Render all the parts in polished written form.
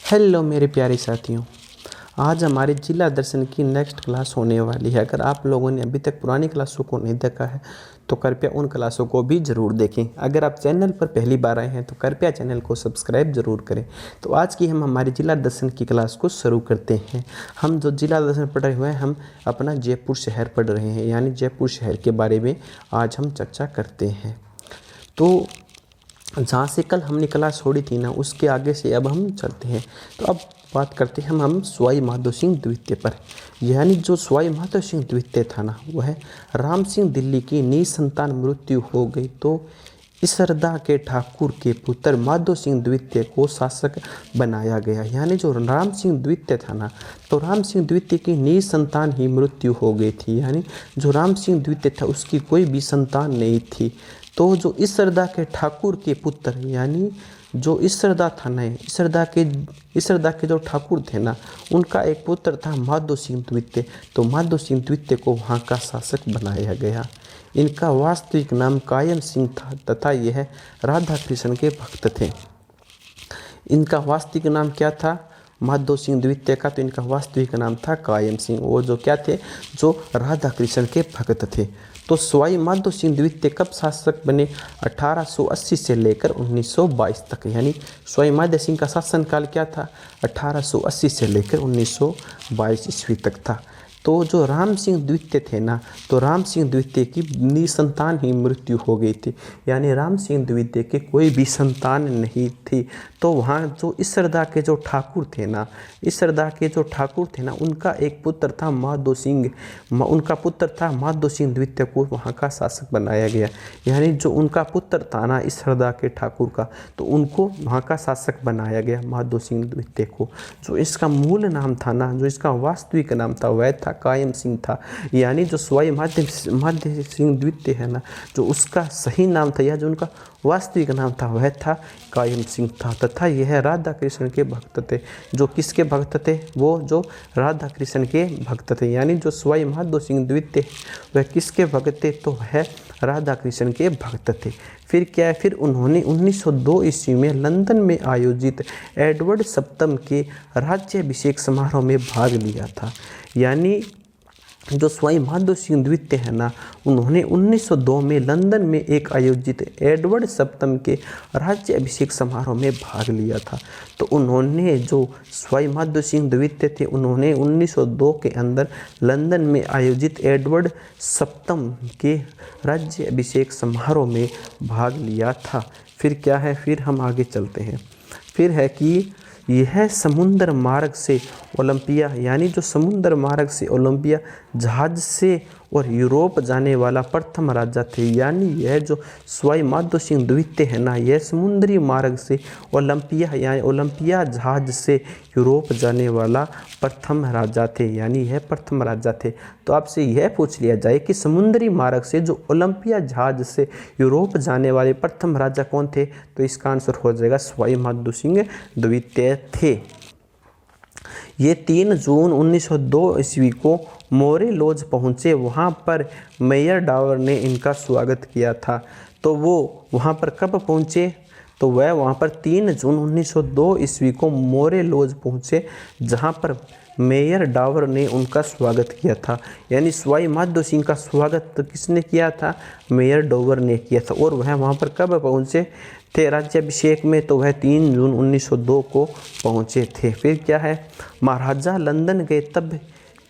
Hello मेरे प्यारे साथियों, आज हमारे जिला दर्शन की नेक्स्ट क्लास होने वाली है। अगर आप लोगों ने अभी तक पुरानी क्लासों को नहीं देखा है तो कृपया उन क्लासों को भी ज़रूर देखें। अगर आप चैनल पर पहली बार आए हैं तो कृपया चैनल को सब्सक्राइब ज़रूर करें। तो आज की हम हमारी जिला दर्शन की क्लास को शुरू करते हैं। हम जो जिला दर्शन पढ़ रहे हुए हैं, हम अपना जयपुर शहर पढ़ रहे हैं, यानी जयपुर शहर के बारे में आज हम चर्चा करते हैं। तो जहाँ से कल हमने क्लास छोड़ी थी ना, उसके आगे से अब हम चलते हैं। तो अब बात करते हैं हम सवाई माधो सिंह द्वितीय पर। यानी जो सवाई माधो सिंह द्वितीय था ना, वह राम सिंह दिल्ली की निसंतान मृत्यु हो गई तो इसरदा के ठाकुर के पुत्र माधो सिंह द्वितीय को शासक बनाया गया। यानी जो राम सिंह द्वितीय था ना, तो राम सिंह द्वितीय की निसंतान ही मृत्यु हो गई थी। यानी जो राम सिंह द्वितीय था उसकी कोई भी संतान नहीं थी। तो जो इसरदा के ठाकुर के पुत्र, यानी जो इसरदा था ना, इसरदा के जो ठाकुर थे ना, उनका एक पुत्र था माधो सिंह द्वितीय। तो माधो सिंह द्वितीय को वहाँ का शासक बनाया गया। इनका वास्तविक नाम कायम सिंह था तथा यह राधा कृष्ण के भक्त थे। इनका वास्तविक नाम क्या था? माधो सिंह द्वितीय का तो इनका वास्तविक नाम था कायम सिंह। वो जो क्या थे? जो राधा कृष्ण के भक्त थे। तो सवाई माधो सिंह द्वितीय कब शासक बने? 1880 से लेकर 1922 तक। यानी सवाई माधो सिंह का शासनकाल क्या था? 1880 से लेकर 1922 ईस्वी तक था। तो जो राम सिंह द्वितीय थे ना, तो राम सिंह द्वितीय की निसंतान ही मृत्यु हो गई थी। यानी राम सिंह द्वितीय के कोई भी संतान नहीं थी। तो वहाँ जो इसरदा के जो ठाकुर थे ना, उनका एक पुत्र था माधो सिंह। उनका पुत्र था माधो सिंह द्वितीय को वहाँ का शासक बनाया गया। यानी जो उनका पुत्र था ना इसरदा के ठाकुर का, तो उनको वहाँ का शासक बनाया गया माधो सिंह द्वितीय को। जो इसका मूल नाम था ना, जो इसका वास्तविक नाम था, वह था कायम सिंह था। यानी जो सवाई माधो सिंह द्वितीय है ना, जो उसका सही नाम था या जो उनका वास्तविक नाम था, वह था कायम सिंह था। तथा यह राधा कृष्ण के भक्त थे। जो किसके भक्त थे? वो जो राधा कृष्ण के भक्त थे। यानी जो सवाई माधो सिंह द्वितीय वह किसके भक्त थे? तो वह राधा कृष्ण के भक्त थे। फिर क्या है? फिर उन्होंने 1902 ईस्वी में लंदन में आयोजित एडवर्ड सप्तम के राज्याभिषेक समारोह में भाग लिया था। यानी जो सवाई माधो सिंह द्वितीय है ना, उन्होंने 1902 में लंदन में एक आयोजित एडवर्ड सप्तम के राज्य अभिषेक समारोह में भाग लिया था। तो उन्होंने जो सवाई माधो सिंह द्वितीय थे, उन्होंने 1902 के अंदर लंदन में आयोजित एडवर्ड सप्तम के राज्य अभिषेक समारोह में भाग लिया था। फिर क्या है? फिर हम आगे चलते हैं। फिर है कि यह समुद्र मार्ग से ओलंपिया, यानी जो समुद्र मार्ग से ओलंपिया जहाज से और यूरोप जाने वाला प्रथम राजा थे। यानी यह जो सवाई माधो सिंह द्वितीय है ना, यह समुद्री मार्ग से ओलंपिया यानी ओलंपिया जहाज से यूरोप जाने वाला प्रथम राजा थे। यानी यह प्रथम राजा थे। तो आपसे यह पूछ लिया जाए कि समुद्री मार्ग से जो ओलंपिया जहाज से यूरोप जाने वाले प्रथम राजा कौन थे? तो इसका आंसर हो जाएगा सवाई माधो सिंह द्वितीय थे। ये 3 जून 1902 ईस्वी को मोरे लॉज पहुँचे। वहाँ पर मेयर डावर ने इनका स्वागत किया था। तो वो वहाँ पर कब पहुँचे? तो वह वहाँ पर 3 जून 1902 ईस्वी को मोरे लॉज पहुँचे, जहाँ पर मेयर डावर ने उनका स्वागत किया था। यानी सवाई माधो सिंह का स्वागत किसने किया था? मेयर डावर ने किया था। और वह वहाँ पर कब पहुँचे थे राज्याभिषेक में? तो वह 3 जून 1902 को पहुँचे थे। फिर क्या है? महाराजा लंदन गए तब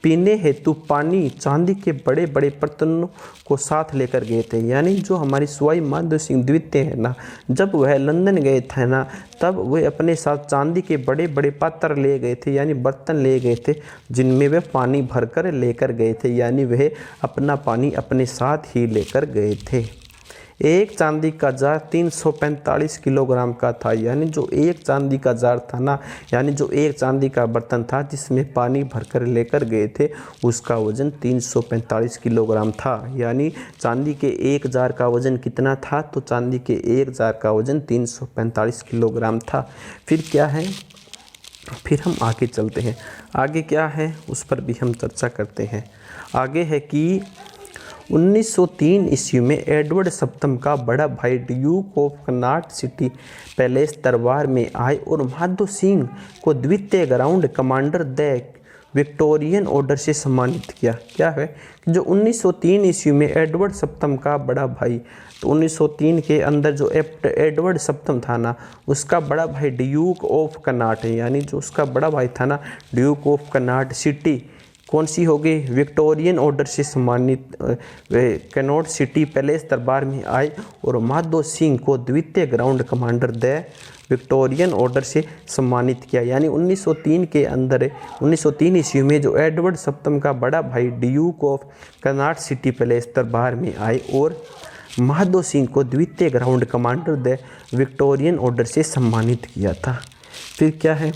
पीने हेतु पानी चांदी के बड़े बड़े बर्तनों को साथ लेकर गए थे। यानी जो हमारी सवाई माधो सिंह द्वितीय है ना, जब वह लंदन गए थे ना, तब वह अपने साथ चांदी के बड़े बड़े पात्र ले गए थे, यानी बर्तन ले गए थे, जिनमें वे पानी भरकर लेकर गए थे। यानी वह अपना पानी अपने साथ ही लेकर गए थे। एक चांदी का जार 345 किलोग्राम का था। यानी जो एक चांदी का जार था ना, यानी जो एक चांदी का बर्तन था जिसमें पानी भरकर लेकर गए थे, उसका वजन 345 किलोग्राम था। यानी चांदी के एक जार का वजन कितना था? तो चांदी के एक जार का वजन 345 किलोग्राम था। फिर क्या है? फिर हम आगे चलते हैं। आगे क्या है उस पर भी हम चर्चा करते हैं। आगे है कि 1903 ईस्वी में एडवर्ड सप्तम का बड़ा भाई Duke of Connaught city palace दरबार में आए और माधो सिंह को द्वितीय ground commander the Victorian order से सम्मानित किया। क्या है कि जो 1903 ईस्वी में एडवर्ड सप्तम का बड़ा भाई, तो 1903 के अंदर जो एडवर्ड सप्तम था ना, उसका बड़ा भाई ड्यूक ऑफ कनॉट है, यानी जो उसका बड़ा भाई था ना ड्यूक ऑफ कनॉट सिटी कौन सी हो गई, विक्टोरियन ऑर्डर से सम्मानित कनॉट सिटी पैलेस दरबार में आए और माधो सिंह को द्वितीय ground commander the Victorian order से सम्मानित किया। यानी 1903 के अंदर 1903 ईस्वी में जो एडवर्ड सप्तम का बड़ा भाई Duke of Connaught city palace दरबार में आए और माधो सिंह को द्वितीय ground commander the Victorian order से सम्मानित किया था। फिर क्या है,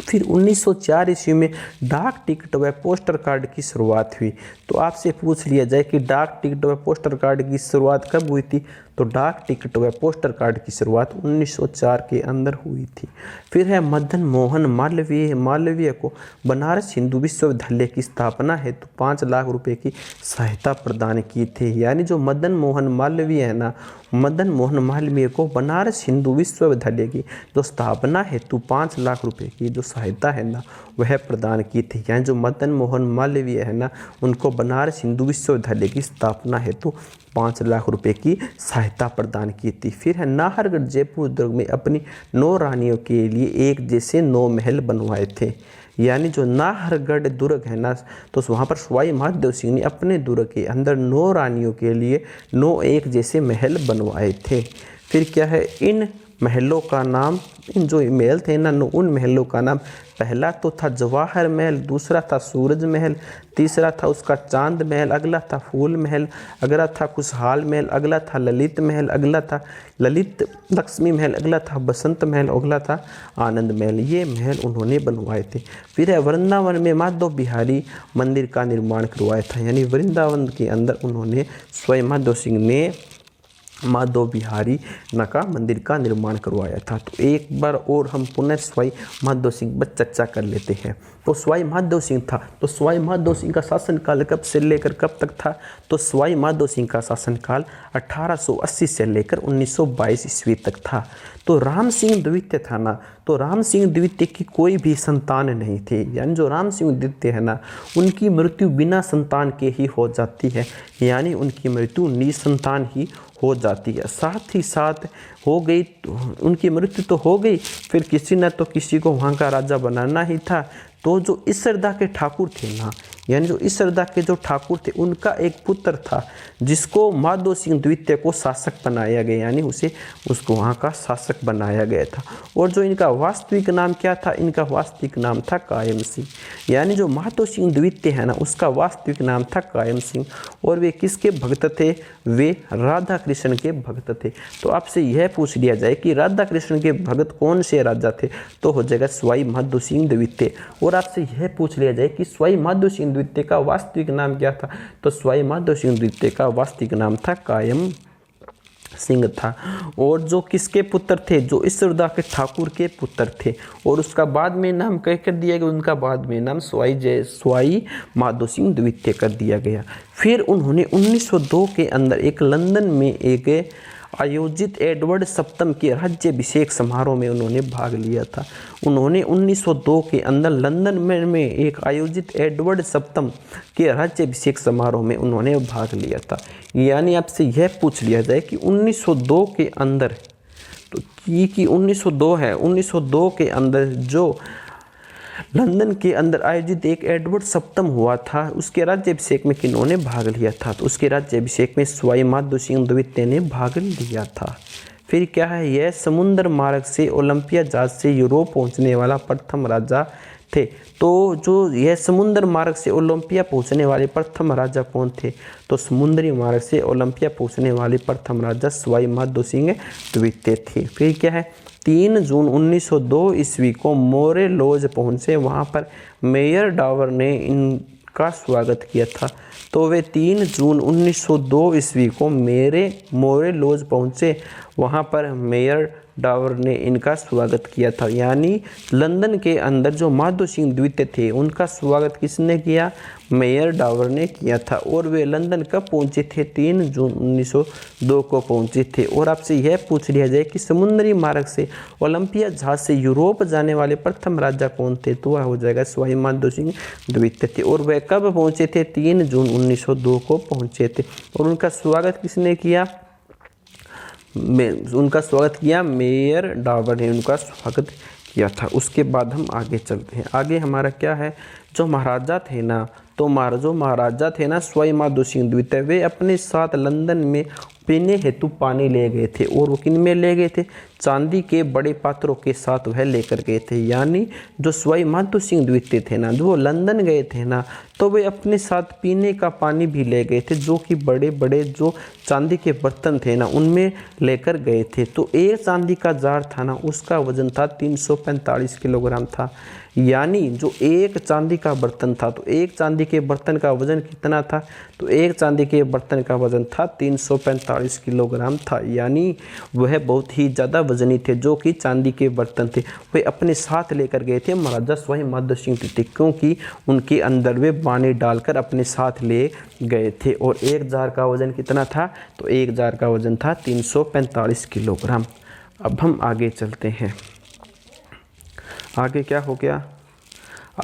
फिर 1904 ईस्वी में डाक टिकट व पोस्टर कार्ड की शुरुआत हुई। तो आपसे पूछ लिया जाए कि डाक टिकट व पोस्टर कार्ड की शुरुआत कब हुई थी, तो डाक टिकट व पोस्टर कार्ड की शुरुआत 1904 के अंदर हुई थी। फिर है मदन मोहन मालवीय को बनारस हिंदू विश्वविद्यालय की स्थापना हेतु 5 लाख रुपए की सहायता प्रदान की थी। यानी जो मदन मोहन मालवीय है ना, मदन मोहन मालवीय को बनारस हिंदू विश्वविद्यालय की जो स्थापना हेतु 5 लाख रुपए की जो सहायता है ना वह प्रदान की थी। यानी जो मदन मोहन मालवीय है ना, उनको बनारस हिंदू विश्वविद्यालय की स्थापना हेतु 5 लाख रुपए की सहायता प्रदान की थी। फिर है नाहरगढ़ जयपुर दुर्ग में अपनी 9 रानियों के लिए एक जैसे 9 महल बनवाए थे। यानी जो नाहरगढ़ दुर्ग है ना, तो वहाँ पर सवाई माधोसिंह सिंह ने अपने दुर्ग के अंदर 9 रानियों के लिए 9 एक जैसे महल बनवाए थे। फिर क्या है, इन महलों का नाम, इन जो महल थे ना, उन महलों का नाम पहला तो था जवाहर महल, दूसरा था सूरज महल, तीसरा था उसका चांद महल, अगला था फूल महल, अगला था खुशहाल महल, अगला था ललित महल, अगला था ललित लक्ष्मी महल, अगला था बसंत महल, अगला था आनंद महल। ये महल उन्होंने बनवाए थे। फिर है वृंदावन में माधव बिहारी मंदिर का निर्माण करवाया था। यानी वृंदावन के अंदर उन्होंने स्वयं माधो सिंह ने माधव बिहारी नका मंदिर का निर्माण करवाया था। तो एक बार और हम पुनः सवाई माधो सिंह पर चर्चा कर लेते हैं। तो सवाई माधो सिंह था, तो सवाई माधो सिंह का शासनकाल कब से लेकर कब तक था, तो सवाई माधो सिंह का शासनकाल 1880 से लेकर 1922 ईस्वी तक था। तो राम सिंह द्वितीय था ना, तो राम सिंह द्वितीय की कोई भी संतान नहीं थी। यानी जो राम सिंह द्वितीय है ना, उनकी मृत्यु बिना संतान के ही हो जाती है, यानी उनकी मृत्यु निसंतान ही हो जाती है। साथ ही साथ हो गई, उनकी मृत्यु तो हो गई, फिर किसी न तो किसी को वहाँ का राजा बनाना ही था। तो जो इसरदा के ठाकुर थे ना, यानी जो इसरदा के जो ठाकुर थे, उनका एक पुत्र था जिसको माधो सिंह द्वितीय को शासक बनाया गया, यानी उसको वहाँ का शासक बनाया गया था। और जो इनका वास्तविक नाम क्या था, इनका वास्तविक नाम था कायम सिंह। यानी जो माधो सिंह द्वितीय है ना, उसका वास्तविक नाम था कायम सिंह। और वे किसके भक्त थे, वे राधा कृष्ण के भक्त थे। तो आपसे यह पूछ लिया जाए कि राधा कृष्ण के भक्त कौन से राजा थे, तो हो जाएगा सवाई माधो सिंह द्वितीय। और आपसे यह पूछ लिया जाए कि सवाई माधो सिंह द्वितीय का वास्तविक नाम क्या था, तो सवाई माधो सिंह द्वितीय का वास्तविक नाम था कायम सिंह था। और जो किसके पुत्र थे, जो इसरदा के ठाकुर के पुत्र थे। और उसका बाद में नाम कह कर दिया गया, उनका बाद में नाम सवाई माधो सिंह द्वितीय कर दिया गया। फिर उन्होंने 1902 के अंदर एक लंदन में एक आयोजित एडवर्ड सप्तम के राज्याभिषेक समारोह में उन्होंने भाग लिया था। उन्होंने 1902 के अंदर लंदन में एक आयोजित एडवर्ड सप्तम के राज्याभिषेक समारोह में उन्होंने भाग लिया था। यानी आपसे यह पूछ लिया जाए कि 1902 के अंदर, तो कि 1902 है, 1902 के अंदर जो लंदन के अंदर आयोजित एक एडवर्ड सप्तम हुआ था, उसके राज्याभिषेक में किन्होंने भाग लिया था, तो उसके राज्याभिषेक में सवाई माधो सिंह द्वितीय ने भाग लिया था। फिर क्या है, यह समुद्र मार्ग से ओलंपिया जहाज से यूरोप पहुंचने वाला प्रथम राजा थे। तो जो यह समुद्र मार्ग से ओलंपिया पहुंचने वाले प्रथम राजा कौन थे, तो समुद्री मार्ग से ओलंपिया पहुंचने वाले प्रथम राजा सवाई माधो सिंह द्वितीय थे। फिर क्या है, 3 जून 1902 ईस्वी को मोरे लॉज पहुंचे, वहां पर मेयर डावर ने इनका स्वागत किया था। तो वे 3 जून 1902 ईस्वी को मोरे लॉज पहुंचे, वहां पर मेयर डावर ने इनका स्वागत किया था। यानी लंदन के अंदर जो माधो सिंह द्वितीय थे उनका स्वागत किसने किया? मेयर डावर ने किया था। और वे लंदन कब पहुंचे थे? 3 जून 1902 को पहुंचे थे। और आपसे यह पूछ लिया जाए कि समुद्री मार्ग से ओलंपिया जहाज से यूरोप जाने वाले प्रथम राजा कौन थे? तो वह हो जाएगा सवाई माधो सिंह द्वितीय थे। और वह कब पहुंचे थे? 3 जून 1902 को पहुंचे थे। और उनका स्वागत किसने किया? उनका स्वागत किया मेयर डावर ने उनका स्वागत किया था। उसके बाद हम आगे चलते हैं। आगे हमारा क्या है? जो महाराजा थे ना, तो जो महाराजा थे ना सवाई माधो सिंह द्वितीय, वे अपने साथ लंदन में पीने हेतु पानी ले गए थे। और वो किन में ले गए थे? चांदी के बड़े पात्रों के साथ वह लेकर गए थे। यानी जो सवाई माधो सिंह द्वितीय थे ना, जो वो लंदन गए थे ना, तो वे अपने साथ पीने का पानी भी ले गए थे, जो कि बड़े बड़े जो चांदी के बर्तन थे ना उनमें लेकर गए थे। तो एक चांदी का जार था ना, उसका वजन था 345 किलोग्राम था। यानी जो एक चांदी का बर्तन था, तो एक चांदी के बर्तन का वजन कितना था? तो एक चांदी के बर्तन का वजन था 345 किलोग्राम था। यानी वह बहुत ही ज़्यादा वजनी थे जो कि चांदी के बर्तन थे। वे अपने साथ लेकर गए थे महाराजा सवाई माधो सिंह द्वितीय, क्योंकि उनके अंदर वे पानी डालकर अपने साथ ले गए थे। और एक जार का वजन कितना था? तो एक जार का वजन था 345 किलोग्राम। अब हम आगे चलते हैं। आगे क्या हो गया?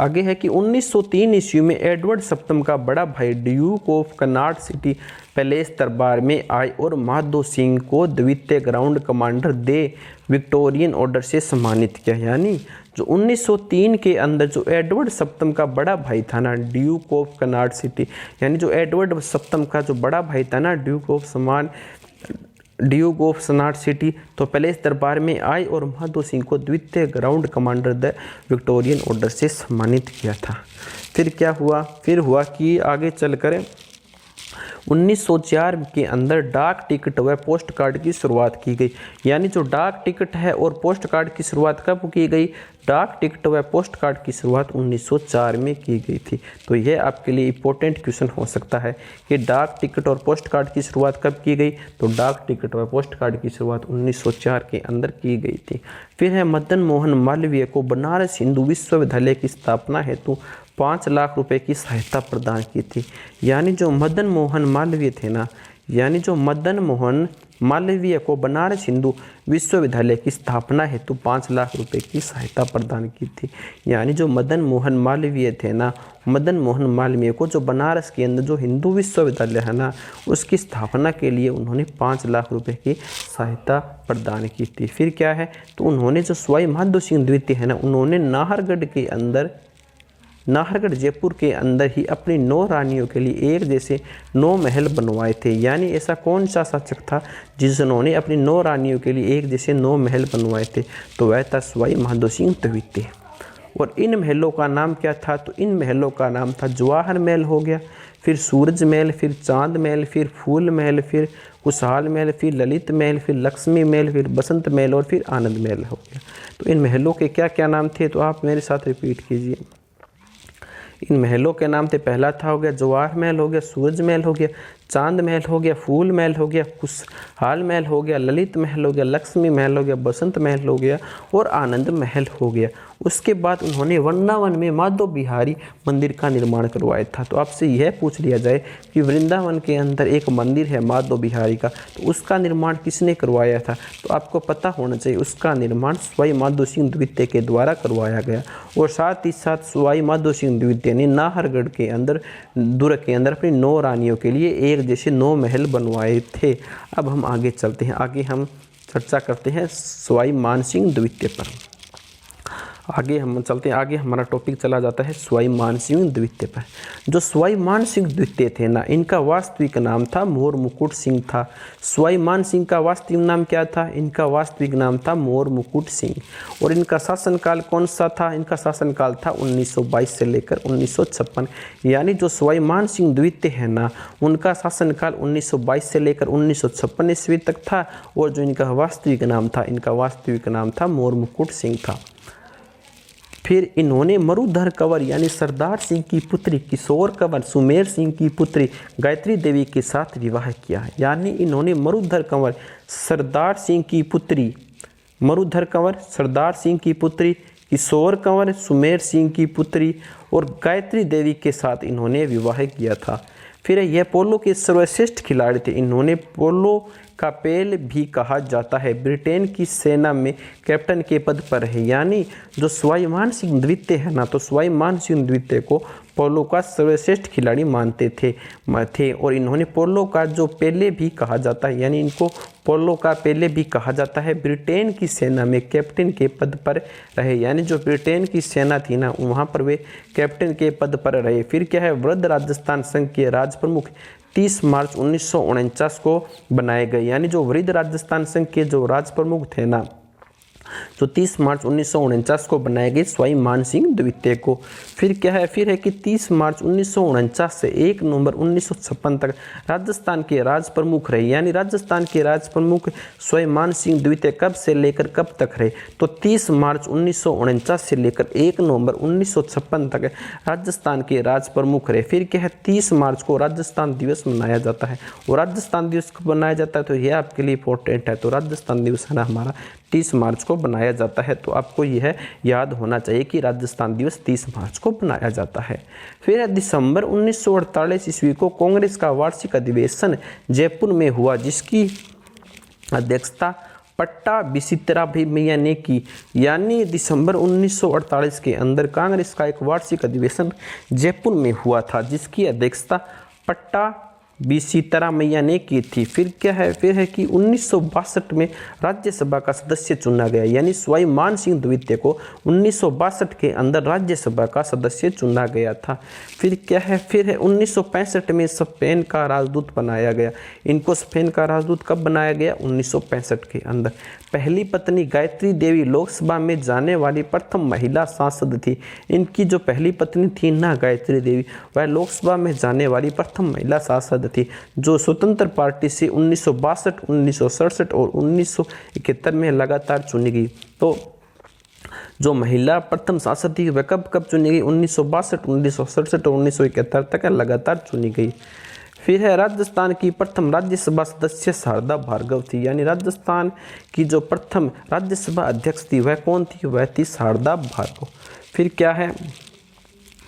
आगे है कि 1903 ईस्वी में एडवर्ड सप्तम का बड़ा भाई Duke of Connaught city palace दरबार में आए और माधो सिंह को द्वितीय ग्राउंड कमांडर दे विक्टोरियन ऑर्डर से सम्मानित किया। यानी जो 1903 के अंदर जो एडवर्ड सप्तम का बड़ा भाई था ना, ड्यूक ऑफ कनॉट सिटी, यानी जो एडवर्ड सप्तम का जो बड़ा भाई था ना, ड्यूक ऑफ सनाट सिटी, तो पैलेस दरबार में आए और माधो सिंह को द्वितीय ground commander the Victorian order से सम्मानित किया था। फिर क्या हुआ? फिर हुआ कि आगे चलकर 1904 के अंदर डाक टिकट व पोस्ट कार्ड की शुरुआत की गई। यानी जो डाक टिकट है और पोस्ट कार्ड की शुरुआत कब की गई? डाक टिकट व पोस्ट कार्ड की शुरुआत 1904 में की गई थी। तो यह आपके लिए इम्पोर्टेंट क्वेश्चन हो सकता है कि डाक टिकट और पोस्ट कार्ड की शुरुआत कब की गई? तो डाक टिकट व पोस्ट कार्ड की शुरुआत 1904 के अंदर की गई थी। फिर है मदन मोहन मालवीय को बनारस हिंदू विश्वविद्यालय की स्थापना हेतु 5 लाख रुपए की सहायता प्रदान की थी। यानी जो मदन मोहन मालवीय थे ना, यानी जो मदन मोहन मालवीय को बनारस हिंदू विश्वविद्यालय की स्थापना हेतु 5 लाख रुपए की सहायता प्रदान की थी। यानी जो मदन मोहन मालवीय थे ना, मदन मोहन मालवीय को जो बनारस के अंदर जो हिंदू विश्वविद्यालय है ना, उसकी स्थापना के लिए उन्होंने 5 लाख रुपए की सहायता प्रदान की थी। फिर क्या है? तो उन्होंने जो सवाई माधो सिंह द्वितीय है ना, उन्होंने नाहरगढ़ जयपुर के अंदर ही अपनी 9 रानियों के लिए एक जैसे 9 महल बनवाए थे। यानी ऐसा कौन सा शासक था जिन्होंने अपनी 9 रानियों के लिए एक जैसे 9 महल बनवाए थे? तो वह था सवाई माधो सिंह द्वितीय। और इन महलों का नाम क्या था? तो इन महलों का नाम था जवाहर महल हो गया, फिर सूरज महल, फिर चांद महल, फिर फूल महल, फिर खुशहाल महल, फिर ललित महल, फिर लक्ष्मी महल, फिर बसंत महल और फिर आनंद महल हो गया। तो इन महलों के क्या क्या नाम थे? तो आप मेरे साथ रिपीट कीजिए। इन महलों के नाम थे, पहला था हो गया जवाहर महल हो गया, सूरज महल हो गया, चांद महल हो गया, फूल महल हो गया, खुशहाल महल हो गया, ललित महल हो गया, लक्ष्मी महल हो गया, बसंत महल हो गया और आनंद महल हो गया। उसके बाद उन्होंने वृंदावन में माधव बिहारी मंदिर का निर्माण करवाया था। तो आपसे यह पूछ लिया जाए कि वृंदावन के अंदर एक मंदिर है माधव बिहारी का, तो उसका निर्माण किसने करवाया था? तो आपको पता होना चाहिए उसका निर्माण सवाई माधो सिंह द्वितीय के द्वारा करवाया गया। और साथ ही साथ सवाई माधो सिंह द्वितीय ने नाहरगढ़ के अंदर दुर्ग के अंदर अपनी 9 रानियों के लिए एक जैसे 9 महल बनवाए थे। अब हम आगे चलते हैं। आगे हम चर्चा करते हैं सवाई मान सिंह द्वितीय पर। आगे हम चलते हैं। आगे हमारा टॉपिक चला जाता है सवाई मान सिंह द्वितीय पर। जो सवाई मान सिंह द्वितीय थे ना, इनका वास्तविक नाम था मोर मुकुट सिंह था। सवाई मान सिंह का वास्तविक नाम क्या था? इनका वास्तविक नाम था मोर मुकुट सिंह। और इनका शासनकाल कौन सा था? इनका शासनकाल था 1922 से लेकर 1956। यानी जो सवाई मान सिंह द्वितीय है ना, उनका शासनकाल 1922 से लेकर 1956 ईस्वी तक था। और जो इनका वास्तविक नाम था, इनका वास्तविक नाम था मोर मुकुट सिंह था। फिर इन्होंने मरुधर कंवर यानी सरदार सिंह की पुत्री किशोर कंवर सुमेर सिंह की पुत्री गायत्री देवी के साथ विवाह किया। यानी इन्होंने मरुधर कंवर सरदार सिंह की पुत्री मरुधर कंवर सरदार सिंह की पुत्री, किशोर कंवर सुमेर सिंह की पुत्री और गायत्री देवी के साथ इन्होंने विवाह किया था। फिर यह पोलो के सर्वश्रेष्ठ खिलाड़ी थे। इन्होंने पोलो का पेल भी कहा जाता है। ब्रिटेन की सेना में कैप्टन के पद पर रहे, यानी जो सवाई मान सिंह द्वितीय है ना, तो सवाई मान सिंह द्वितीय को पोलो का सर्वश्रेष्ठ खिलाड़ी मानते थे और इन्होंने पोलो का जो पेले भी कहा जाता है, यानी इनको पोलो का पेले भी कहा जाता है। ब्रिटेन की सेना में कैप्टन के पद पर रहे, यानी जो ब्रिटेन की सेना थी ना, वहाँ पर वे कैप्टन के पद पर रहे। फिर क्या है, वृद्ध राजस्थान संघ के राज प्रमुख 30 मार्च 1949 को बनाए गए, यानी जो वृद्ध राजस्थान संघ के जो राज प्रमुख थे ना, जो 30 मार्च 1949 को बनाए गए सवाई मान सिंह द्वितीय को। फिर क्या है, फिर है कि 30 मार्च 1949 से 1 नवंबर 1956 तक राजस्थान के राज प्रमुख रहे, यानी राजस्थान के राज प्रमुख सवाई मान सिंह द्वितीय कब से लेकर कब तक रहे, तो 30 मार्च 1949 से लेकर 1 नवंबर 1956 तक राजस्थान के राज प्रमुख रहे। फिर क्या है, 30 मार्च को राजस्थान दिवस मनाया जाता है और राजस्थान दिवस को मनाया जाता है तो यह आपके लिए इंपॉर्टेंट है। तो राजस्थान दिवस है ना हमारा 30 मार्च को बनाया जाता है, तो आपको यह याद होना चाहिए कि राजस्थान दिवस 30 मार्च को बनाया जाता है। फिर दिसंबर 1948 ईस्वी को कांग्रेस का वार्षिक अधिवेशन जयपुर में हुआ, जिसकी अध्यक्षता पट्टा बिसित्रा भैया ने की, यानी दिसंबर 1948 के अंदर कांग्रेस का एक वार्षिक अधिवेशन जयपुर में हुआ था, जिसकी अध्यक्षता पट्टा बिसित्रा मैया ने की थी। फिर क्या है, फिर है कि 1962 में राज्यसभा का सदस्य चुना गया, यानी सवाई मान सिंह द्वितीय को 1962 के अंदर राज्यसभा का सदस्य चुना गया था। फिर क्या है, फिर है 1965 में स्पेन का राजदूत बनाया गया। इनको स्पेन का राजदूत कब बनाया गया, 1965 के अंदर। पहली पत्नी गायत्री देवी लोकसभा में जाने वाली प्रथम महिला सांसद थी। इनकी जो पहली पत्नी थी ना गायत्री देवी, वह लोकसभा में जाने वाली प्रथम महिला सांसद थी, जो स्वतंत्र पार्टी से 1962, 1967 और 1971 में लगातार चुनी गई। तो जो महिला प्रथम सांसद थी वह कब कब चुनी गई, 1962, 1967 और 1971 तक लगातार चुनी गई। फिर है राजस्थान की प्रथम राज्यसभा सदस्य शारदा भार्गव थी, यानी राजस्थान की जो प्रथम राज्यसभा अध्यक्ष थी वह कौन थी, वह थी शारदा भार्गव। फिर क्या है,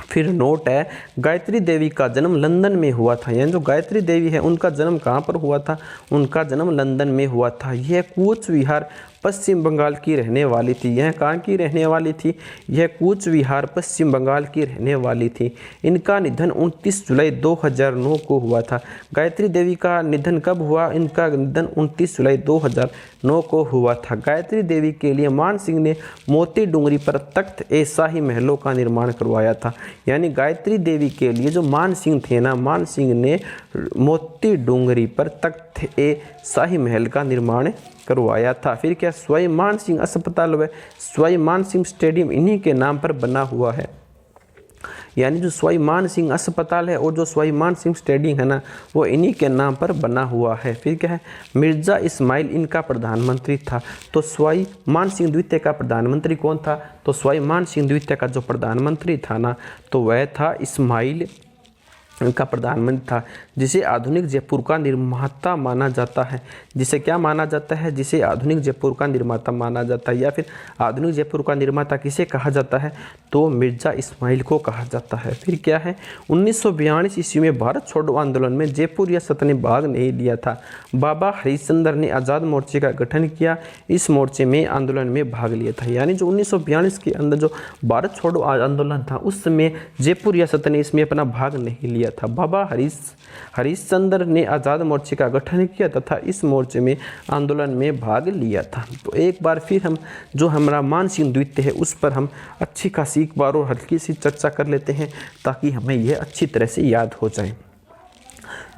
फिर नोट है, गायत्री देवी का जन्म लंदन में हुआ था, यानी जो गायत्री देवी है उनका जन्म कहाँ पर हुआ था, उनका जन्म लंदन में हुआ था। यह कूच विहार पश्चिम बंगाल की रहने वाली थी। यह कहाँ की रहने वाली थी, यह कूच विहार पश्चिम बंगाल की रहने वाली थी। इनका निधन 29 जुलाई 2009 को हुआ था। गायत्री देवी का निधन कब हुआ, इनका निधन 29 जुलाई 2009 को हुआ था। गायत्री देवी के लिए मान सिंह ने मोती डूंगरी पर तख्त ए शाही महलों का निर्माण करवाया था, यानी गायत्री देवी के लिए जो मान सिंह थे ना, मान सिंह ने मोती डूंगरी पर तख्त ए शाही महल का निर्माण करवाया था। फिर क्या, सवाई मान सिंह अस्पताल व सवाई मान सिंह स्टेडियम इन्हीं के नाम पर बना हुआ है, यानी जो सवाई मान सिंह अस्पताल है और जो सवाई मान सिंह स्टेडियम है ना, वो इन्हीं के नाम पर बना हुआ है। फिर क्या है, मिर्ज़ा इस्माइल इनका प्रधानमंत्री था। तो सवाई मान सिंह द्वितीय का प्रधानमंत्री कौन था, तो सवाई मान सिंह द्वितीय का जो प्रधानमंत्री था ना, तो वह था इस्माइल इनका प्रधानमंत्री था, जिसे आधुनिक जयपुर का निर्माता माना जाता है। जिसे क्या माना जाता है, जिसे आधुनिक जयपुर का निर्माता माना जाता है, या फिर आधुनिक जयपुर का निर्माता किसे कहा जाता है, तो मिर्ज़ा इस्माइल को कहा जाता है। फिर क्या है, 1942 ईस्वी में भारत छोड़ो आंदोलन में जयपुर रियासत ने भाग नहीं लिया था। बाबा हरिश्चंद्र ने आज़ाद मोर्चे का गठन किया, इस मोर्चे में आंदोलन में भाग लिया था। यानी जो 1942 के अंदर जो भारत छोड़ो आंदोलन था, उस समय जयपुर रियासत ने इसमें अपना भाग नहीं लिया था। बाबा हरिश्चंद्र ने आज़ाद मोर्चे का गठन किया तथा इस मोर्चे में आंदोलन में भाग लिया था। तो एक बार फिर हम जो हमारा मान सिंह द्वितीय है उस पर हम अच्छी खासी एक बार और हल्की सी चर्चा कर लेते हैं, ताकि हमें यह अच्छी तरह से याद हो जाए।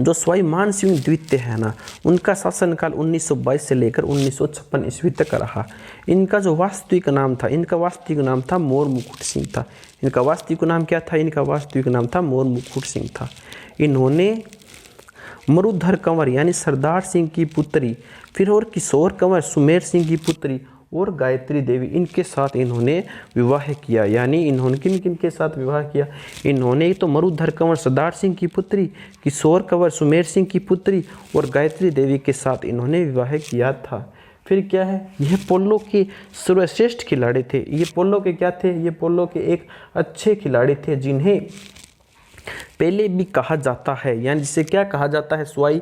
जो सवाई मान सिंह द्वितीय है ना, उनका शासनकाल 1922 से लेकर 1956 ईस्वी तक रहा। इनका जो वास्तविक नाम था, इनका वास्तविक नाम था मोर मुकुट सिंह था। इनका वास्तविक नाम क्या था, इनका वास्तविक नाम था मोर मुकुट सिंह था। इन्होंने मरुधर कंवर यानी सरदार सिंह की पुत्री, फिर और किशोर कंवर सुमेर सिंह की पुत्री और गायत्री देवी, इनके साथ इन्होंने विवाह किया। यानी इन्होंने किन किन के साथ विवाह किया, इन्होंने तो मरुधर कंवर सरदार सिंह की पुत्री, किशोर कंवर सुमेर सिंह की पुत्री और गायत्री देवी के साथ इन्होंने विवाह किया था। फिर क्या है, यह पोलो के सर्वश्रेष्ठ खिलाड़ी थे। ये पोलो के क्या थे, ये पोलो के एक अच्छे खिलाड़ी थे जिन्हें पहले भी कहा जाता है, यानी जिसे क्या कहा जाता है, स्वाई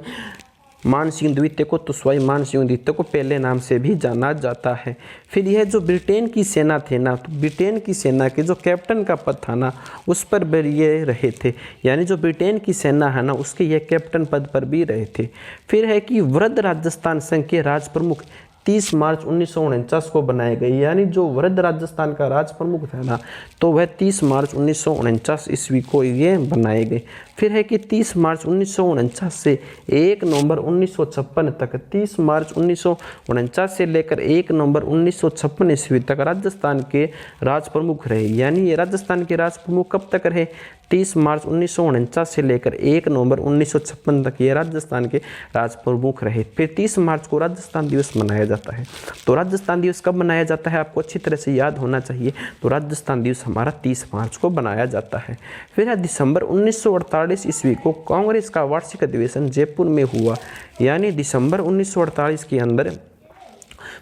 मान सिंह द्वितीय को, तो स्वाई मान सिंह द्वितीय को पहले नाम से भी जाना जाता है। फिर यह जो ब्रिटेन की सेना थे ना, तो ब्रिटेन की सेना के जो कैप्टन का पद था ना, उस पर भी ये रहे थे, यानी जो ब्रिटेन की सेना है ना, उसके ये कैप्टन पद पर भी रहे थे। फिर है कि वृद्ध राजस्थान संघ के राज प्रमुख 30 मार्च 1949 को बनाए गए, यानी जो वृद्ध राजस्थान का राज प्रमुख था ना, तो वह 30 मार्च 1949 ईस्वी को ये बनाए गए। फिर है कि 30 मार्च 1949 से 1 नवंबर 1956 तक, 30 मार्च 1949 से लेकर 1 नवंबर 1956 ईस्वी तक राजस्थान के राज प्रमुख रहे। यानी ये राजस्थान के राज प्रमुख कब तक रहे, 30 मार्च 1949 से लेकर 1 नवंबर 1956 तक ये राजस्थान के राज प्रमुख रहे। फिर 30 मार्च को राजस्थान दिवस मनाया जाता है। तो राजस्थान दिवस कब मनाया जाता है, आपको अच्छी तरह से याद होना चाहिए। तो राजस्थान दिवस हमारा 30 मार्च को मनाया जाता है। फिर है दिसंबर 1948 ईस्वी को कांग्रेस का वार्षिक अधिवेशन जयपुर में हुआ, यानी दिसंबर 1948 के अंदर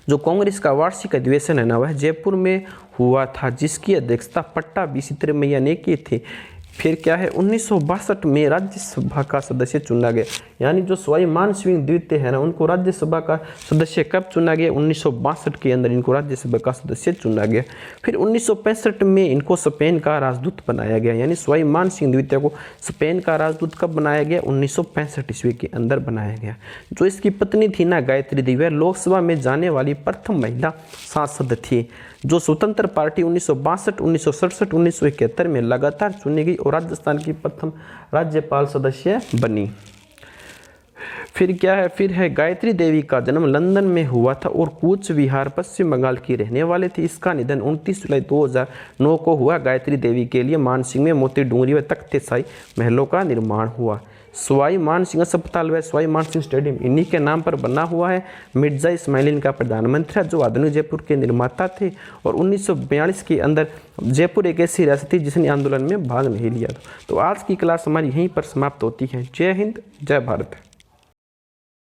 जो कांग्रेस का वार्षिक अधिवेशन है ना, वह जयपुर में हुआ था, जिसकी अध्यक्षता पट्टाभिसित्रमैया ने की थी। फिर क्या है, 1962 में राज्यसभा का सदस्य चुना गया, यानी जो स्वाई मान सिंह द्वितीय है ना, उनको राज्यसभा का सदस्य कब चुना गया, 1962 के अंदर इनको राज्यसभा का सदस्य चुना गया। फिर 1965 में इनको स्पेन का राजदूत बनाया गया, यानी स्वाई मान सिंह द्वितीय को स्पेन का राजदूत कब बनाया गया, 1965 ईस्वी के अंदर बनाया गया। जो इसकी पत्नी थी ना गायत्री देवी, वह लोकसभा में जाने वाली प्रथम महिला सांसद थी। जो स्वतंत्र पार्टी 1962, 1967, 1971 में लगातार चुनी गई और राजस्थान की प्रथम राज्यपाल सदस्य बनी। फिर क्या है, फिर है गायत्री देवी का जन्म लंदन में हुआ था और कूच विहार पश्चिम बंगाल की रहने वाले थी। इसका निधन 29 जुलाई 2009 को हुआ। गायत्री देवी के लिए मानसिंह में मोती डूंगरी व तख्तेशाही महलों का निर्माण हुआ। स्वाई मान सिंह अस्पताल व स्वाई मान सिंह स्टेडियम इन्हीं के नाम पर बना हुआ है। मिर्जा इस्माइल इनका प्रधानमंत्री है, जो आधुनिक जयपुर के निर्माता थे। और 1942 के अंदर जयपुर एक ऐसी रियासत थी जिसने आंदोलन में भाग नहीं लिया। तो आज की क्लास हमारी यहीं पर समाप्त होती है। जय हिंद, जय भारत।